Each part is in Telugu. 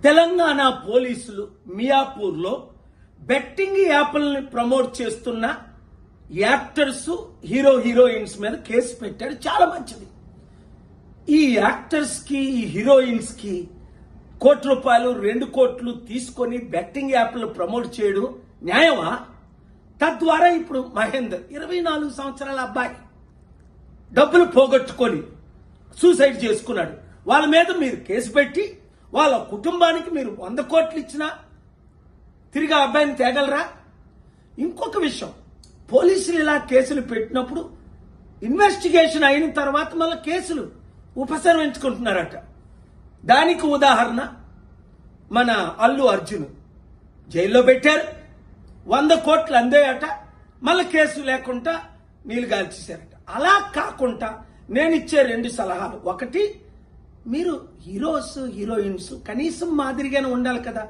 తెలంగాణ పోలీసులు మియాపూర్లో బెట్టింగ్ యాప్లని ప్రమోట్ చేస్తున్న యాక్టర్స్ హీరోయిన్స్ మీద కేసు పెట్టాడు. చాలా మంచిది. ఈ యాక్టర్స్ కి ఈ హీరోయిన్స్ కి ₹1 2 కోట్లు తీసుకొని బెట్టింగ్ యాప్లు ప్రమోట్ చేయడం న్యాయమా? తద్వారా ఇప్పుడు మహేందర్ 24 సంవత్సరాల అబ్బాయి డబ్బులు పోగొట్టుకొని సూసైడ్ చేసుకున్నాడు. వాళ్ళ మీద మీరు కేసు పెట్టి వాళ్ళ కుటుంబానికి మీరు 100 కోట్లు ఇచ్చినా తిరిగి ఆ అబ్బాయిని తేగలరా? ఇంకొక విషయం, పోలీసులు ఇలా కేసులు పెట్టినప్పుడు ఇన్వెస్టిగేషన్ అయిన తర్వాత మళ్ళీ కేసులు ఉపసంహరించుకుంటున్నారట. దానికి ఉదాహరణ మన అల్లు అర్జున్ జైల్లో పెట్టారు, 100 కోట్లు అందేయట, మళ్ళీ కేసు లేకుండా నీళ్ళు గాల్చేశారట. అలా కాకుండా నేను ఇచ్చే 2 సలహాలు. ఒకటి, మీరు హీరోయిన్స్ కనీసం మాదిరిగానే ఉండాలి కదా.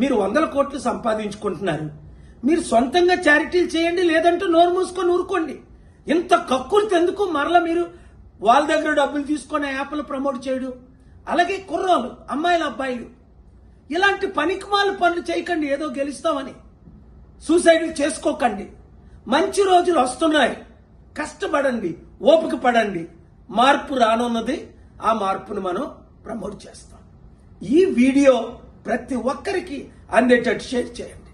మీరు 100 కోట్లు సంపాదించుకుంటున్నారు, మీరు సొంతంగా చారిటీలు చేయండి, లేదంటే నోరు మూసుకొని ఊరుకోండి. ఇంత కక్కులు ఎందుకు మరలా మీరు వాళ్ళ దగ్గర డబ్బులు తీసుకొని యాప్లు ప్రమోట్ చేయడం? అలాగే కుర్రోలు, అమ్మాయిలు, అబ్బాయిలు ఇలాంటి పనికిమాల పనులు చేయకండి. ఏదో గెలుస్తామని సూసైడ్లు చేసుకోకండి. మంచి రోజులు వస్తున్నాయి, కష్టపడండి, ఓపిక పడండి. మార్పు రానున్నది, ఆ మార్పును మనం ప్రమోట్ చేస్తాం. ఈ వీడియో ప్రతి ఒక్కరికి అందేటట్టు షేర్ చేయండి.